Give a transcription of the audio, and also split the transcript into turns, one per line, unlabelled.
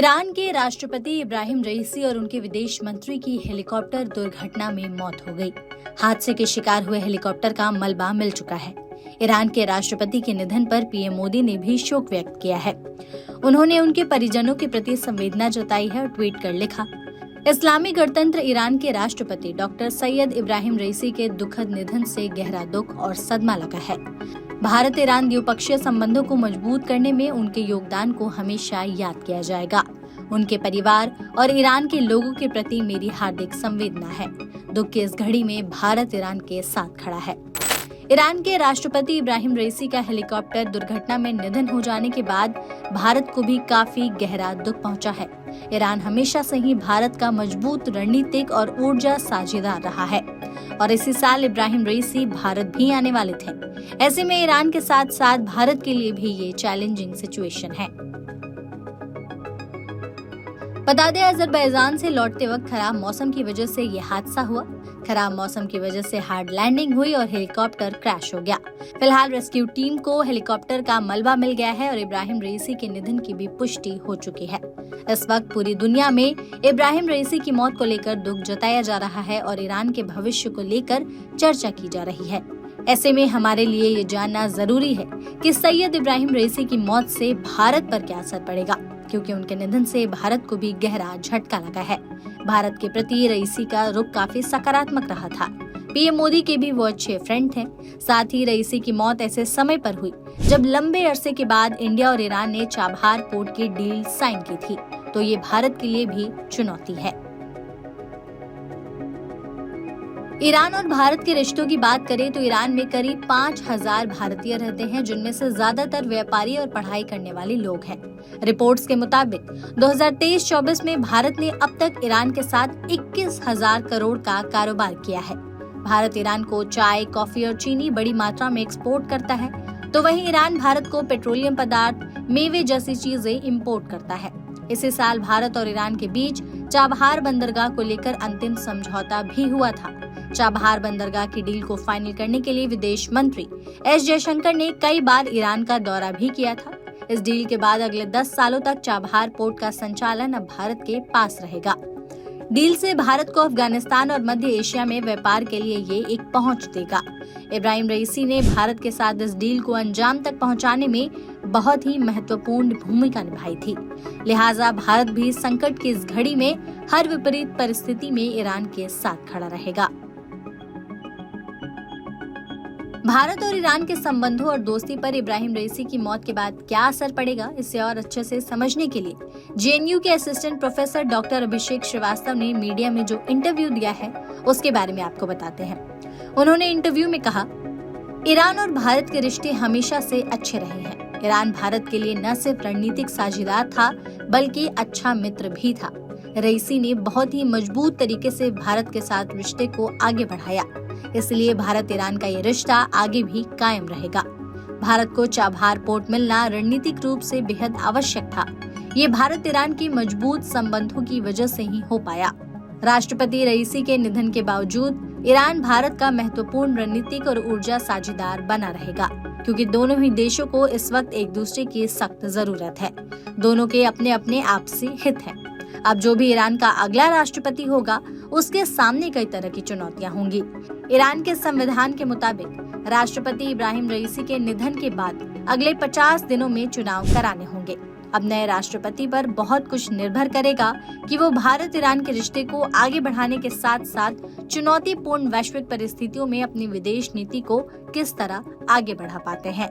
Iran के राष्ट्रपति इब्राहिम रईसी और उनके विदेश मंत्री की हेलीकॉप्टर दुर्घटना में मौत हो गई। हादसे के शिकार हुए हेलीकॉप्टर का मलबा मिल चुका है। ईरान के राष्ट्रपति के निधन पर पीएम मोदी ने भी शोक व्यक्त किया है। उन्होंने उनके परिजनों के प्रति संवेदना जताई है और ट्वीट कर लिखा, इस्लामी गणतंत्र ईरान के राष्ट्रपति डॉक्टर सैयद इब्राहिम रईसी के दुखद निधन से गहरा दुख और सदमा लगा है। भारत ईरान द्विपक्षीय संबंधों को मजबूत करने में उनके योगदान को हमेशा याद किया जाएगा। उनके परिवार और ईरान के लोगों के प्रति मेरी हार्दिक संवेदना है। दुख की इस घड़ी में भारत ईरान के साथ खड़ा है। ईरान के राष्ट्रपति इब्राहिम रईसी का हेलीकॉप्टर दुर्घटना में निधन हो जाने के बाद भारत को भी काफी गहरा दुख पहुंचा है। ईरान हमेशा से ही भारत का मजबूत रणनीतिक और ऊर्जा साझेदार रहा है और इसी साल इब्राहिम रईसी भारत भी आने वाले थे। ऐसे में ईरान के साथ साथ भारत के लिए भी ये चैलेंजिंग सिचुएशन है। बता दें, अजरबैजान से लौटते वक्त खराब मौसम की वजह से ये हादसा हुआ। खराब मौसम की वजह से हार्ड लैंडिंग हुई और हेलीकॉप्टर क्रैश हो गया। फिलहाल रेस्क्यू टीम को हेलीकॉप्टर का मलबा मिल गया है और इब्राहिम रईसी के निधन की भी पुष्टि हो चुकी है। इस वक्त पूरी दुनिया में इब्राहिम रईसी की मौत को लेकर दुख जताया जा रहा है और ईरान के भविष्य को लेकर चर्चा की जा रही है। ऐसे में हमारे लिए ये जानना जरूरी है कि सैयद इब्राहिम रईसी की मौत से भारत पर क्या असर पड़ेगा, क्योंकि उनके निधन से भारत को भी गहरा झटका लगा है। भारत के प्रति रईसी का रुख काफी सकारात्मक रहा था। पीएम मोदी के भी वो अच्छे फ्रेंड थे। साथ ही रईसी की मौत ऐसे समय पर हुई जब लंबे अरसे के बाद इंडिया और ईरान ने चाबहार पोर्ट की डील साइन की थी, तो ये भारत के लिए भी चुनौती है। ईरान और भारत के रिश्तों की बात करें तो ईरान में करीब 5000 भारतीय रहते हैं, जिनमें से ज्यादातर व्यापारी और पढ़ाई करने वाले लोग हैं। रिपोर्ट्स के मुताबिक 2023-24 में भारत ने अब तक ईरान के साथ 21,000 करोड़ का कारोबार किया है। भारत ईरान को चाय, कॉफी और चीनी बड़ी मात्रा में एक्सपोर्ट करता है, तो वहीं ईरान भारत को पेट्रोलियम पदार्थ, मेवे जैसी चीजें इम्पोर्ट करता है। इसी साल भारत और ईरान के बीच चाबहार बंदरगाह को लेकर अंतिम समझौता भी हुआ था। चाबहार बंदरगाह की डील को फाइनल करने के लिए विदेश मंत्री एस जयशंकर ने कई बार ईरान का दौरा भी किया था। इस डील के बाद अगले 10 सालों तक चाबहार पोर्ट का संचालन अब भारत के पास रहेगा। डील से भारत को अफगानिस्तान और मध्य एशिया में व्यापार के लिए ये एक पहुंच देगा। इब्राहिम रईसी ने भारत के साथ इस डील को अंजाम तक पहुंचाने में बहुत ही महत्वपूर्ण भूमिका निभाई थी। लिहाजा भारत भी संकट की इस घड़ी में हर विपरीत परिस्थिति में ईरान के साथ खड़ा रहेगा। भारत और ईरान के संबंधों और दोस्ती पर इब्राहिम रईसी की मौत के बाद क्या असर पड़ेगा, इसे और अच्छे से समझने के लिए जेएनयू के असिस्टेंट प्रोफेसर डॉक्टर अभिषेक श्रीवास्तव ने मीडिया में जो इंटरव्यू दिया है उसके बारे में आपको बताते हैं। उन्होंने इंटरव्यू में कहा, ईरान और भारत के रिश्ते हमेशा से अच्छे रहे हैं। ईरान भारत के लिए न सिर्फ रणनीतिक साझेदार था बल्कि अच्छा मित्र भी था। रईसी ने बहुत ही मजबूत तरीके से भारत के साथ रिश्ते को आगे बढ़ाया, इसलिए भारत ईरान का ये रिश्ता आगे भी कायम रहेगा। भारत को चाबहार पोर्ट मिलना रणनीतिक रूप से बेहद आवश्यक था। ये भारत ईरान के मजबूत संबंधों की वजह से ही हो पाया। राष्ट्रपति रईसी के निधन के बावजूद ईरान भारत का महत्वपूर्ण रणनीतिक और ऊर्जा साझेदार बना रहेगा, क्योंकि दोनों ही देशों को इस वक्त एक दूसरे की सख्त जरूरत है। दोनों के अपने अपने आपसी हित है। अब जो भी ईरान का अगला राष्ट्रपति होगा उसके सामने कई तरह की चुनौतियां होंगी। ईरान के संविधान के मुताबिक राष्ट्रपति इब्राहिम रईसी के निधन के बाद अगले 50 दिनों में चुनाव कराने होंगे। अब नए राष्ट्रपति पर बहुत कुछ निर्भर करेगा कि वो भारत ईरान के रिश्ते को आगे बढ़ाने के साथ साथ चुनौतीपूर्ण वैश्विक परिस्थितियों में अपनी विदेश नीति को किस तरह आगे बढ़ा पाते हैं।